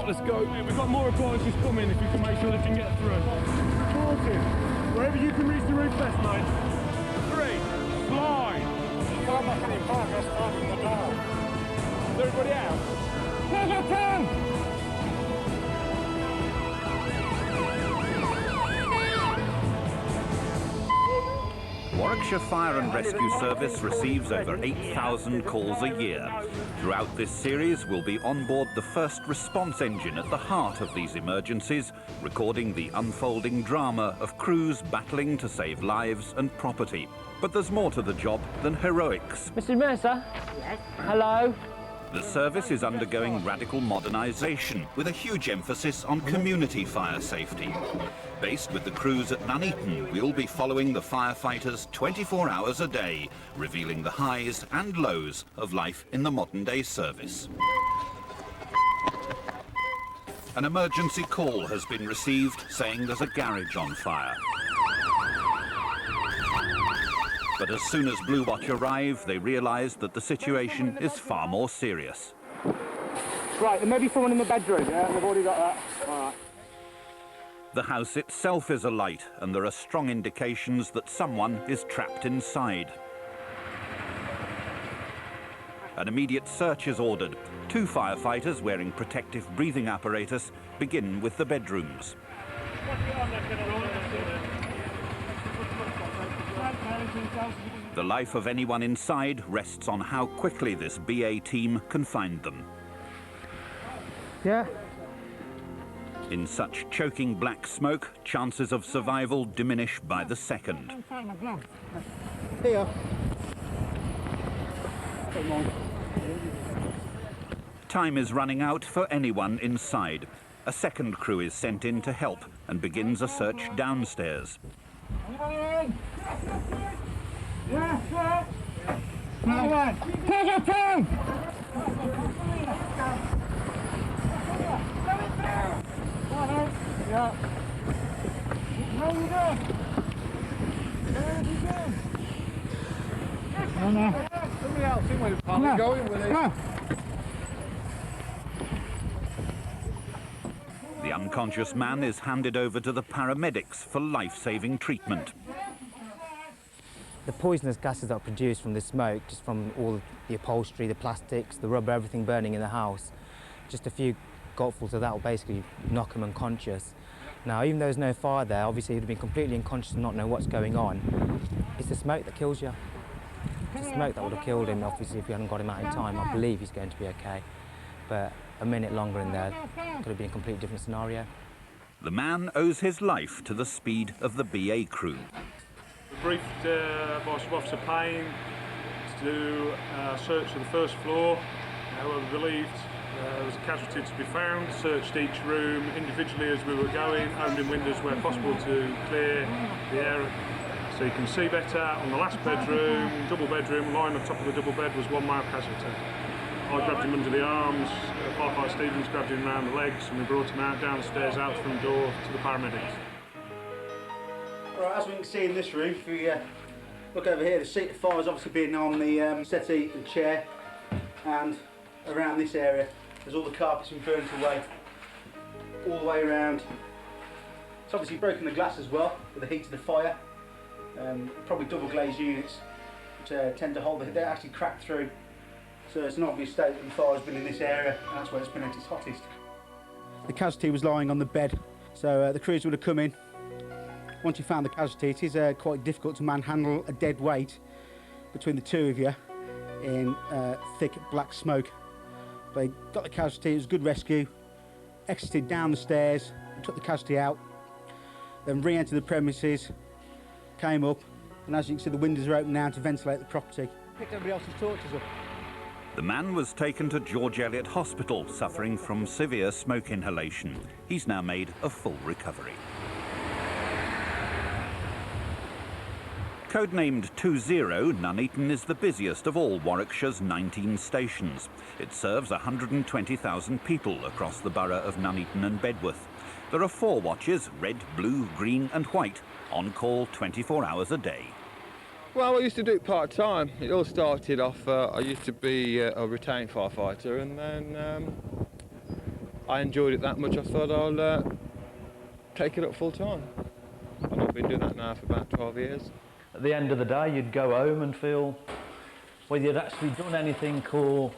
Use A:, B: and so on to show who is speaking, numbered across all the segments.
A: let's go. We've got more appliances coming if you can make sure they can get through. Martin, wherever you can reach the roof best, mate. 3, slide.
B: I'm not getting progress opening the door.
A: Is everybody out?
B: Yes, I can!
C: Warwickshire Fire and Rescue Service receives over 8,000 calls a year. Throughout this series, we'll be on board the first response engine at the heart of these emergencies, recording the unfolding drama of crews battling to save lives and property. But there's more to the job than heroics.
D: Mr. Mercer?
B: Yes?
D: Hello?
C: The service is undergoing radical modernisation with a huge emphasis on community fire safety. Based with the crews at Nuneaton, we'll be following the firefighters 24 hours a day, revealing the highs and lows of life in the modern-day service. An emergency call has been received saying there's a garage on fire. But as soon as Blue Watch arrive, they realise that the situation is far more serious.
D: Right, there may be someone in the bedroom. Yeah, we've already got that. All right.
C: The house itself is alight, and there are strong indications that someone is trapped inside. An immediate search is ordered. 2 firefighters wearing protective breathing apparatus begin with the bedrooms. The life of anyone inside rests on how quickly this BA team can find them.
D: Yeah.
C: In such choking black smoke, chances of survival diminish by the second.
D: Here.
C: Time is running out for anyone inside. A second crew is sent in to help and begins a search downstairs.
B: Yes, sir! No one! Take your time! Yeah. How you doing? No, no.
A: Somebody else in with it, pal.
B: No.
A: Go in with it.
B: No.
C: The unconscious man is handed over to the paramedics for life-saving treatment.
D: The poisonous gases that are produced from the smoke, just from all the upholstery, the plastics, the rubber, everything burning in the house, just a few gulpfuls of that will basically knock him unconscious. Now, even though there's no fire there, obviously he'd have been completely unconscious and not know what's going on. It's the smoke that kills you. It's the smoke that would have killed him, obviously, if we hadn't got him out in time. I believe he's going to be okay. But a minute longer in there could have been a completely different scenario.
C: The man owes his life to the speed of the BA crew.
E: We briefed by Sub Officer Payne to do a search of the first floor. We believed there was a casualty to be found, searched each room individually as we were going, opening windows where possible to clear the air. So you can see better on the last bedroom, double bedroom, lying on top of the double bed was one male casualty. I grabbed him under the arms, Firefighter Stevens grabbed him around the legs, and we brought him out downstairs, out the front door to the paramedics.
F: Right, as we can see in this room, if we look over here, the seat of fire has obviously been on the settee and chair, and around this area there's all the carpet's been burnt away, all the way around. It's obviously broken the glass as well with the heat of the fire. Probably double glazed units, which tend to hold, they actually cracked through. So it's an obvious state that the fire has been in this area, and that's where it's been at its hottest. The casualty was lying on the bed, so the crews would have come in. Once you found the casualty, it is quite difficult to manhandle a dead weight between the two of you in thick black smoke. They got the casualty, it was a good rescue, exited down the stairs, took the casualty out, then re-entered the premises, came up, and as you can see the windows are open now to ventilate the property. Picked everybody else's torches up.
C: The man was taken to George Eliot Hospital, suffering from severe smoke inhalation. He's now made a full recovery. Codenamed 20, Nuneaton is the busiest of all Warwickshire's 19 stations. It serves 120,000 people across the borough of Nuneaton and Bedworth. There are 4 watches, red, blue, green and white, on call 24 hours a day.
A: Well, I used to do it part-time. It all started off, I used to be a retained firefighter, and then
G: I enjoyed it that much, I thought I'll take it up full time. And I've been doing that now for about 12 years.
H: At the end of the day, you'd go home and feel whether you'd actually done anything or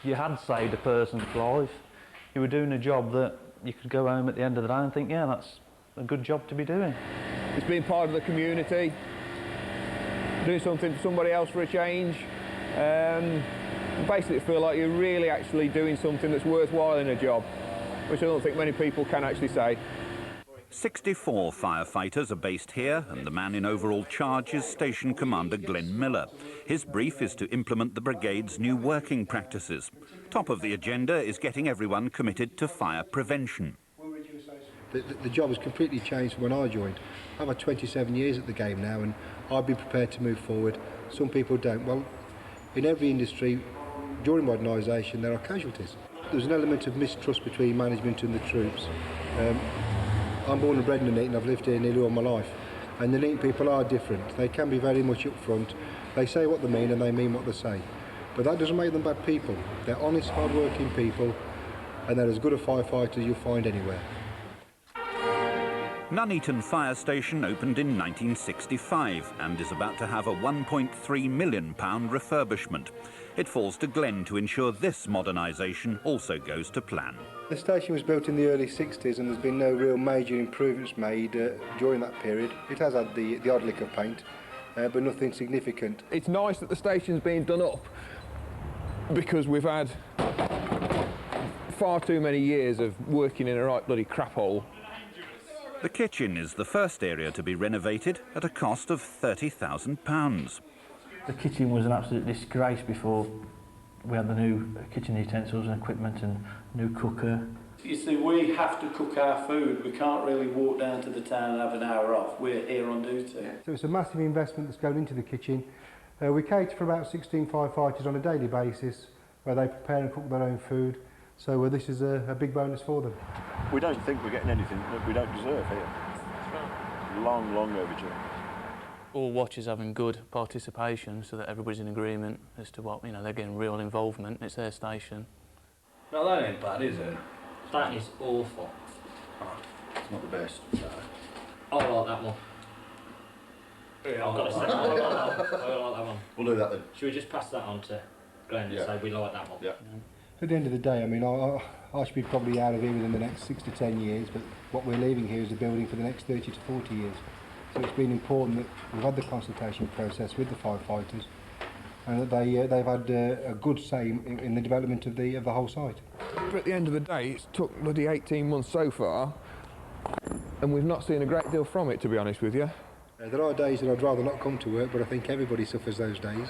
H: you had saved a person's life. You were doing a job that you could go home at the end of the day and think, yeah, that's a good job to be doing.
G: It's being part of the community, doing something for somebody else for a change. Basically feel like you're really actually doing something that's worthwhile in a job, which I don't think many people can actually say.
C: 64 firefighters are based here, and the man in overall charge is Station Commander Glenn Miller. His brief is to implement the brigade's new working practices. Top of the agenda is getting everyone committed to fire prevention.
I: The job has completely changed from when I joined. I've had 27 years at the game now, and I've been prepared to move forward. Some people don't. Well, in every industry, during modernisation, there are casualties. There's an element of mistrust between management and the troops. I'm born and bred in Nuneaton, I've lived here nearly all my life, and the Nuneaton people are different. They can be very much upfront. They say what they mean and they mean what they say. But that doesn't make them bad people. They're honest, hard-working people, and they're as good a firefighter as you'll find anywhere.
C: Nuneaton Fire Station opened in 1965 and is about to have a £1.3 million refurbishment. It falls to Glenn to ensure this modernisation also goes to plan.
I: The station was built in the early 60s and there's been no real major improvements made during that period. It has had the odd lick of paint, but nothing significant.
G: It's nice that the station's being done up because we've had far too many years of working in a right bloody crap hole.
C: The kitchen is the first area to be renovated at a cost of £30,000.
H: The kitchen was an absolute disgrace before we had the new kitchen utensils and equipment and new cooker.
J: You see, we have to cook our food. We can't really walk down to the town and have an hour off. We're here on duty.
I: So it's a massive investment that's going into the kitchen. We cater for about 16 firefighters on a daily basis, where they prepare and cook their own food. So this is a big bonus for them.
K: We don't think we're getting anything that we don't deserve here. Long, long overdue.
L: All watchers having good participation so that everybody's in agreement as to what, you know, they're getting real involvement. It's their station.
M: No, that ain't bad, is it? That is awful.
K: It's not the best.
M: No. I like that one. Yeah, I've got to say, I like that one.
K: We'll do that then.
M: Should we just pass that on to Glenn and say we like that one?
K: Yeah.
I: At the end of the day, I mean, I should be probably out of here within the next 6 to 10 years, but what we're leaving here is a building for the next 30 to 40 years. So it's been important that we've had the consultation process with the firefighters and that they've had a good say in the development of the whole site.
G: But at the end of the day, it's took bloody 18 months so far, and we've not seen a great deal from it, to be honest with you.
I: There are days that I'd rather not come to work, but I think everybody suffers those days.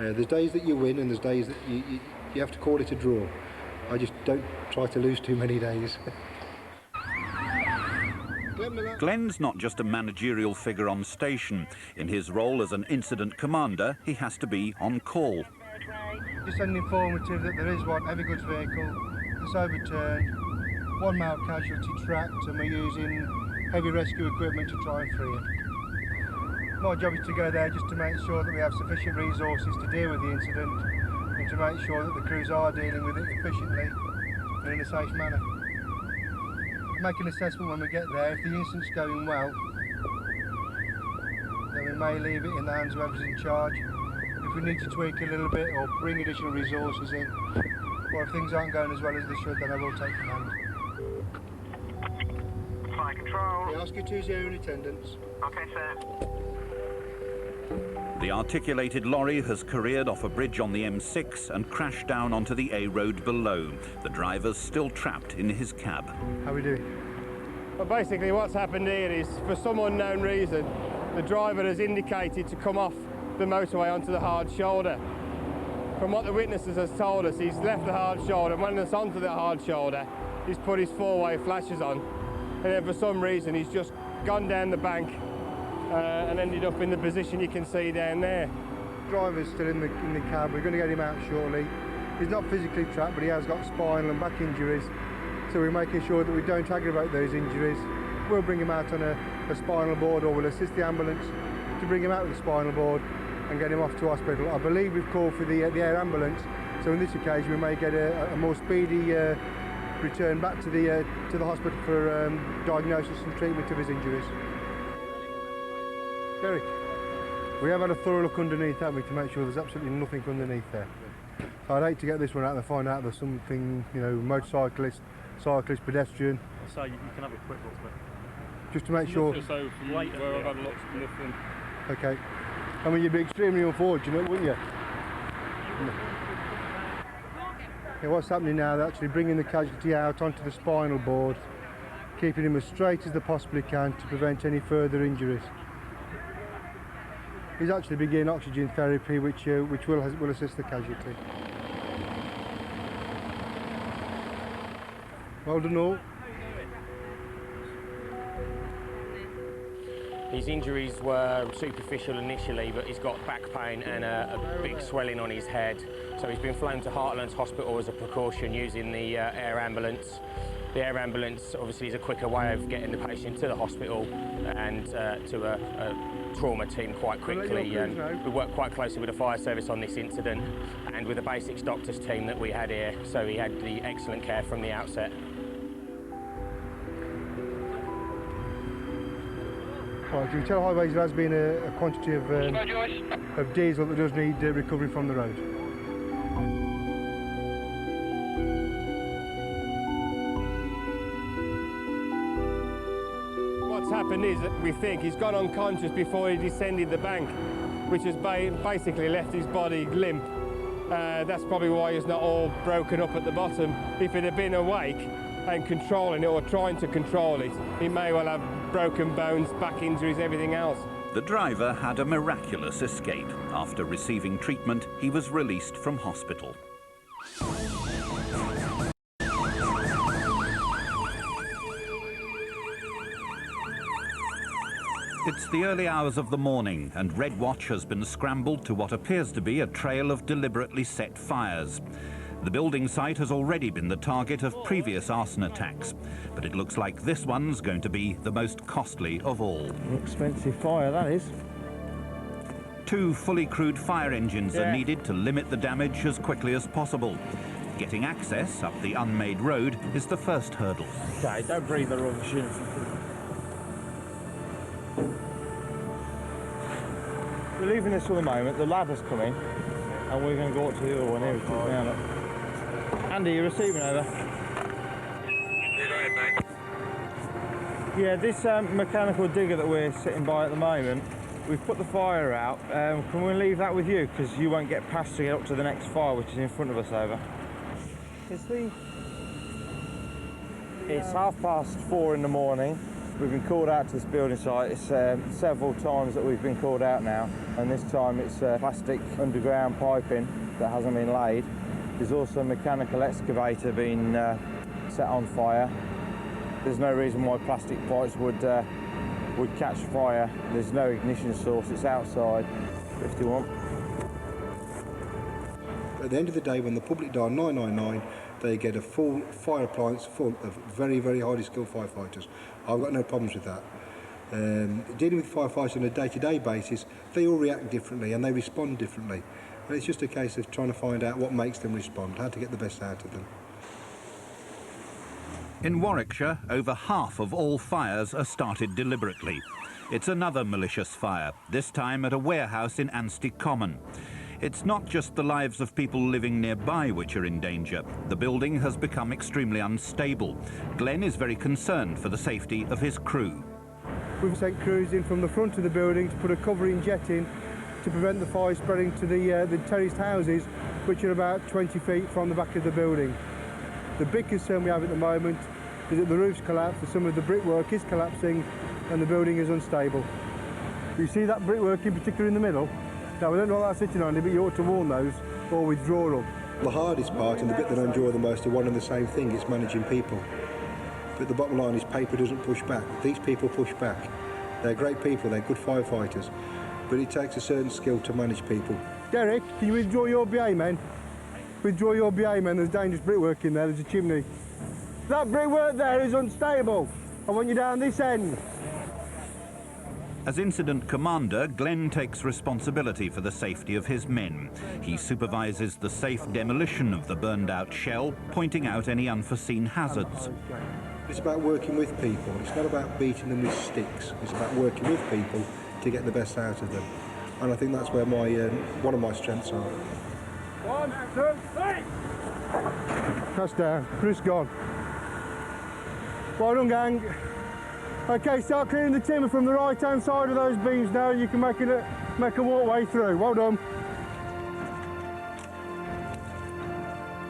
I: There's days that you win and there's days that you have to call it a draw. I just don't try to lose too many days.
C: Glenn's not just a managerial figure on station. In his role as an incident commander, he has to be on call.
I: Just an informative that there is one heavy goods vehicle that's overturned, one male casualty tracked, and we're using heavy rescue equipment to try and free it. My job is to go there just to make sure that we have sufficient resources to deal with the incident and to make sure that the crews are dealing with it efficiently and in a safe manner. Make an assessment when we get there. If the incident's going well, then we may leave it in the hands of whoever's in charge. If we need to tweak a little bit or bring additional resources in, or if things aren't going as well as they should, then I will take command.
N: Fire control.
I: Yeah, Oscar 20 in attendance.
N: Okay, sir.
C: The articulated lorry has careered off a bridge on the M6 and crashed down onto the A road below. The driver's still trapped in his cab.
I: How are we doing?
A: Well, basically what's happened here is, for some unknown reason, the driver has indicated to come off the motorway onto the hard shoulder. From what the witnesses has told us, he's left the hard shoulder, and when it's onto the hard shoulder, he's put his four-way flashes on, and then for some reason he's just gone down the bank and ended up in the position you can see down there.
I: The driver's still in the cab. We're going to get him out shortly. He's not physically trapped, but he has got spinal and back injuries, so we're making sure that we don't aggravate those injuries. We'll bring him out on a spinal board, or we'll assist the ambulance to bring him out with a spinal board and get him off to hospital. I believe we've called for the air ambulance, so on this occasion we may get a more speedy
F: returned back to the hospital for diagnosis and treatment of his injuries. Derek, we have had a thorough look underneath, haven't we, to make sure there's absolutely nothing underneath there. So I'd hate to get this one out and find out there's something, you know, motorcyclist, cyclist, pedestrian.
O: So you can have a quick look, but
F: just to make sure.
O: So from where I've had a look, nothing.
F: Okay. I mean, you'd be extremely unfortunate, wouldn't you? Yeah, what's happening now, they're actually bringing the casualty out onto the spinal board, keeping him as straight as they possibly can to prevent any further injuries. He's actually beginning oxygen therapy, which will assist the casualty. Well done all.
P: His injuries were superficial initially, but he's got back pain and a big swelling on his head. So he's been flown to Heartlands Hospital as a precaution using the air ambulance. The air ambulance obviously is a quicker way of getting the patient to the hospital and to a trauma team quite quickly. And we worked quite closely with the fire service on this incident and with the basics doctors team that we had here, so he had the excellent care from the outset.
F: Right, you can tell highways there has been a quantity of diesel that does need recovery from the road.
A: What's happened is that we think he's gone unconscious before he descended the bank, which has basically left his body limp. That's probably why he's not all broken up at the bottom. If it had been awake and controlling it or trying to control it, he may well have broken bones, back injuries, everything else.
C: The driver had a miraculous escape. After receiving treatment, he was released from hospital. It's the early hours of the morning, and Red Watch has been scrambled to what appears to be a trail of deliberately set fires. The building site has already been the target of previous arson attacks, but it looks like this one's going to be the most costly of all.
B: An expensive fire, that is.
C: 2 fully crewed fire engines are needed to limit the damage as quickly as possible. Getting access up the unmade road is the first hurdle.
B: Okay, don't breathe the rubbish in. We're leaving this for the moment. The ladder's coming, and we're going to go up to the other one here. Down it. Andy, you're receiving over. Yeah, this mechanical digger that we're sitting by at the moment, we've put the fire out. Can we leave that with you? Because you won't get past to get up to the next fire, which is in front of us over. It's 4:30 in the morning. We've been called out to this building site. It's several times that we've been called out now, and this time it's plastic underground piping that hasn't been laid. There's also a mechanical excavator being set on fire. There's no reason why plastic pipes would catch fire. There's no ignition source. It's outside. 51.
I: At the end of the day, when the public dial 999, they get a full fire appliance full of very, very highly skilled firefighters. I've got no problems with that. Dealing with firefighters on a day-to-day basis, they all react differently and they respond differently. And it's just a case of trying to find out what makes them respond, how to get the best out of them.
C: In Warwickshire, over half of all fires are started deliberately. It's another malicious fire, this time at a warehouse in Anstey Common. It's not just the lives of people living nearby which are in danger. The building has become extremely unstable. Glenn is very concerned for the safety of his crew.
F: We've sent crews in from the front of the building to put a covering jet in to prevent the fire spreading to the terraced houses, which are about 20 feet from the back of the building. The big concern we have at the moment is that the roof's collapsed, that some of the brickwork is collapsing and the building is unstable. You see that brickwork in particular in the middle? Now, we don't know what that's sitting on it, but you ought to warn those or withdraw them.
I: The hardest part and the bit that I enjoy the most are one and the same thing, it's managing people. But the bottom line is paper doesn't push back. These people push back. They're great people, they're good firefighters, but it takes a certain skill to manage people.
F: Derek, can you withdraw your BA men? Withdraw your BA men, there's dangerous brickwork in there, there's a chimney. That brickwork there is unstable. I want you down this end.
C: As incident commander, Glenn takes responsibility for the safety of his men. He supervises the safe demolition of the burned-out shell, pointing out any unforeseen hazards.
I: It's about working with people. It's not about beating them with sticks. It's about working with people to get the best out of them. And I think that's where one of my strengths are.
A: 1, 2, 3! That's down. Chris gone. Well done, gang. Okay, start clearing the timber from the right-hand side of those beams now. You can make a walkway through. Well done.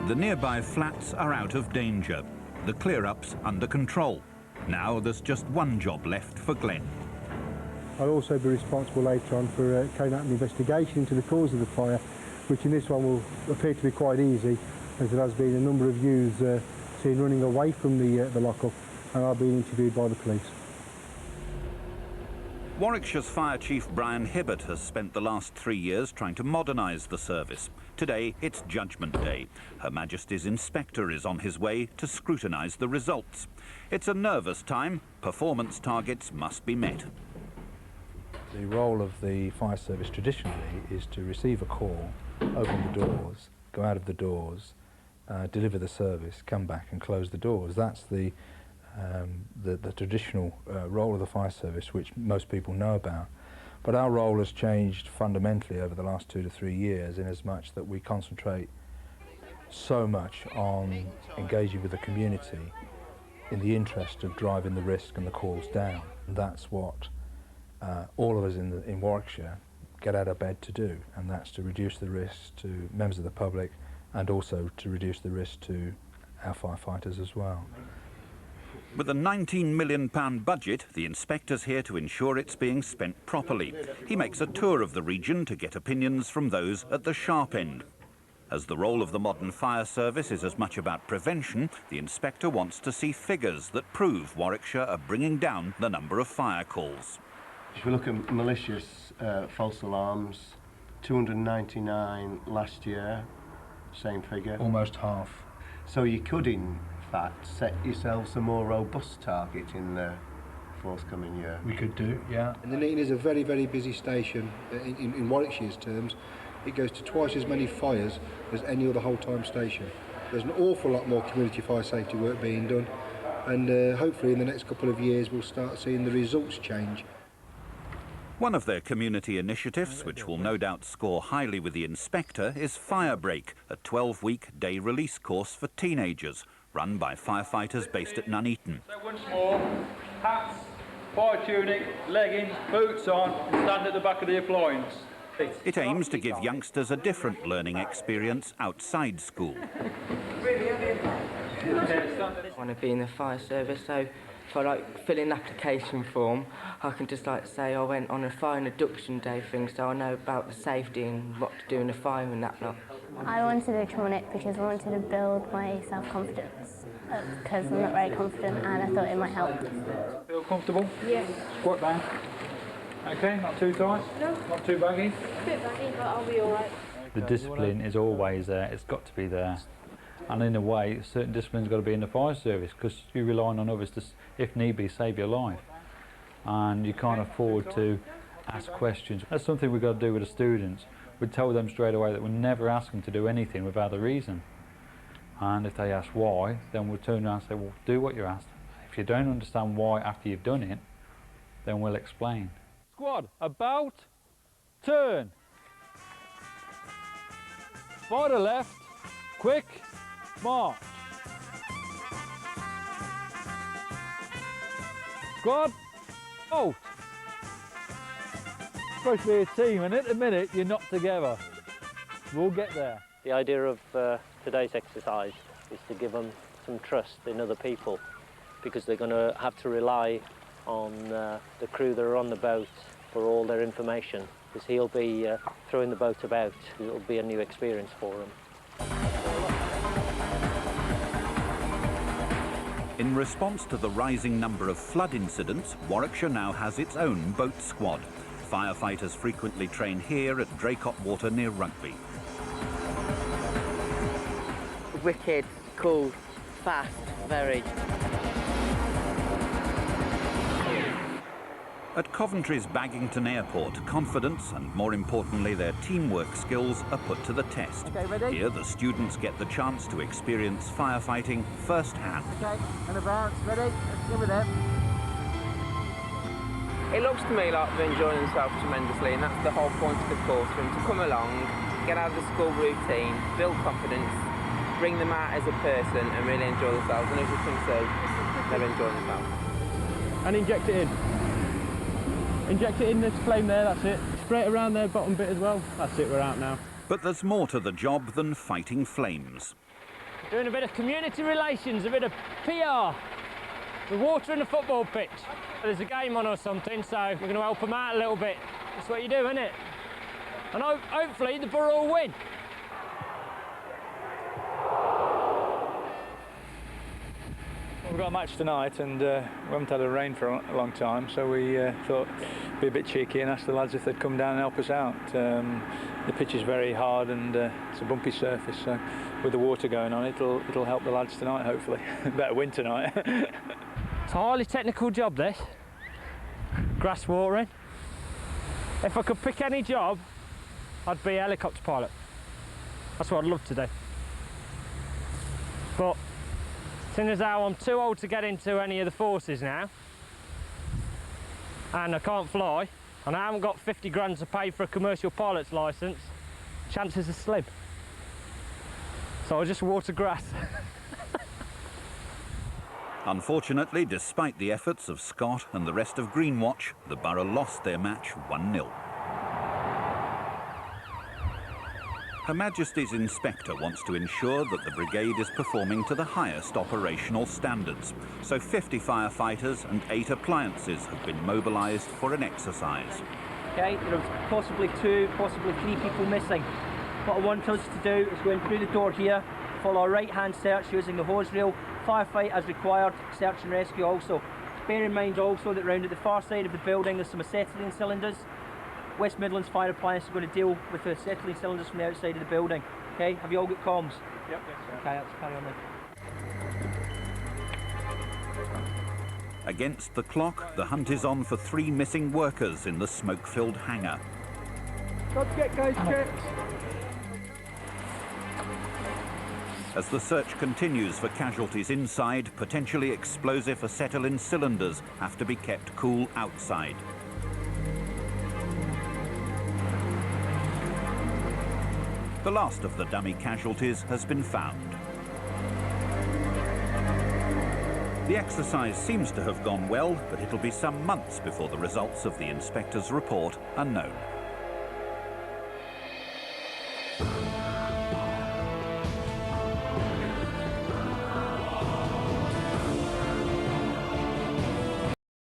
C: The nearby flats are out of danger. The clear-up's under control. Now there's just one job left for Glenn.
Q: I'll also be responsible later on for carrying out an investigation into the cause of the fire, which in this one will appear to be quite easy, as there has been a number of youths seen running away from the lock-up, and are being interviewed by the police.
C: Warwickshire's Fire Chief Brian Hibbert has spent the last 3 years trying to modernise the service. Today, it's Judgment Day. Her Majesty's Inspector is on his way to scrutinise the results. It's a nervous time. Performance targets must be met.
R: The role of the fire service traditionally is to receive a call, open the doors, go out of the doors, deliver the service, come back and close the doors. That's the traditional role of the fire service, which most people know about. But our role has changed fundamentally over the last 2 to 3 years, in as much that we concentrate so much on engaging with the community in the interest of driving the risk and the calls down. And that's what all of us in Warwickshire get out of bed to do, and that's to reduce the risk to members of the public and also to reduce the risk to our firefighters as well.
C: With a £19 million budget, the inspector's here to ensure it's being spent properly. He makes a tour of the region to get opinions from those at the sharp end. As the role of the modern fire service is as much about prevention, the inspector wants to see figures that prove Warwickshire are bringing down the number of fire calls.
S: If we look at malicious false alarms, 299 last year, same figure.
R: Almost half.
S: So you could, in fact, set yourselves a more robust target in the forthcoming year.
R: We could do, yeah.
I: And Nuneaton is a very, very busy station in Warwickshire's terms. It goes to twice as many fires as any other whole-time station. There's an awful lot more community fire safety work being done, and hopefully in the next couple of years we'll start seeing the results change.
C: One of their community initiatives, which will no doubt score highly with the inspector, is Firebreak, a 12-week day release course for teenagers, run by firefighters based at Nuneaton.
T: So once more, hats, fire tunic, leggings, boots on, and stand at the back of the appliance.
C: It aims to give youngsters a different learning experience outside school.
U: I want to be in the fire service, so if I fill in an application form, I can just say I went on a fire induction day thing, so I know about the safety and what to do in a fire and that lot.
V: I wanted to join it because I wanted to build my self-confidence, because I'm not very confident and I thought it might help.
T: Feel comfortable?
V: Yeah.
T: Squat down. Okay, not too tight?
V: No.
T: Not too baggy?
V: A bit baggy, but I'll be all right.
W: The discipline is always there, it's got to be there. And in a way, certain discipline's got to be in the fire service, because you're relying on others to, if need be, save your life. And you can't afford to ask questions. That's something we've got to do with the students. We tell them straight away that we'll never ask them to do anything without a reason. And if they ask why, then we'll turn around and say, well, do what you're asked. If you don't understand why after you've done it, then we'll explain.
T: Squad, about, turn. Fire to left, quick, march. Squad, out. Supposed to be a team, and at the minute you're not together. We'll get there.
X: The idea of today's exercise is to give them some trust in other people, because they're going to have to rely on the crew that are on the boat for all their information, because he'll be throwing the boat about. It'll be a new experience for them.
C: In response to the rising number of flood incidents, Warwickshire now has its own boat squad. Firefighters frequently train here at Draycott Water near Rugby.
U: Wicked, cool, fast, very.
C: At Coventry's Baggington Airport, confidence and, more importantly, their teamwork skills are put to the test.
D: Okay, ready?
C: Here, the students get the chance to experience firefighting firsthand.
D: Okay, and a bounce. Ready? Let's go with it.
E: It looks to me like they're enjoying themselves tremendously, and that's the whole point of the course, for them to come along, get out of the school routine, build confidence, bring them out as a person and really enjoy themselves. And as you can see, they're enjoying themselves.
A: And inject it in. Inject it in this flame there, that's it. Spray it around their bottom bit as well. That's it, we're out now.
C: But there's more to the job than fighting flames.
H: Doing a bit of community relations, a bit of PR. We're watering the football pitch. There's a game on or something, so we're going to help them out a little bit. That's what you do, isn't it? And hopefully the Borough will win.
O: We've got a match tonight, and we haven't had a rain for a long time, so we thought it'd be a bit cheeky and asked the lads if they'd come down and help us out. The pitch is very hard and it's a bumpy surface, so with the water going on, it'll help the lads tonight, hopefully. Better win tonight.
H: It's a highly technical job, this. Grass watering. If I could pick any job, I'd be a helicopter pilot. That's what I'd love to do. But seeing as how I'm too old to get into any of the forces now, and I can't fly, and I haven't got 50 grand to pay for a commercial pilot's licence, chances are slim. So I'll just water grass.
C: Unfortunately, despite the efforts of Scott and the rest of Greenwatch, the Borough lost their match 1-0. Her Majesty's Inspector wants to ensure that the brigade is performing to the highest operational standards. So 50 firefighters and 8 appliances have been mobilised for an exercise.
D: Okay, there are possibly 2, possibly 3 people missing. What I want us to do is go in through the door here, follow a right-hand search using the hose reel, firefight as required, search and rescue also. Bear in mind also that round at the far side of the building there's some acetylene cylinders. West Midlands Fire Appliance are going to deal with the acetylene cylinders from the outside of the building. Okay, have you all got comms?
O: Yep.
D: Okay, let's carry on then.
C: Against the clock, the hunt is on for 3 missing workers in the smoke-filled hangar.
D: Don't get guys checked.
C: As the search continues for casualties inside, potentially explosive acetylene cylinders have to be kept cool outside. The last of the dummy casualties has been found. The exercise seems to have gone well, but it'll be some months before the results of the inspector's report are known.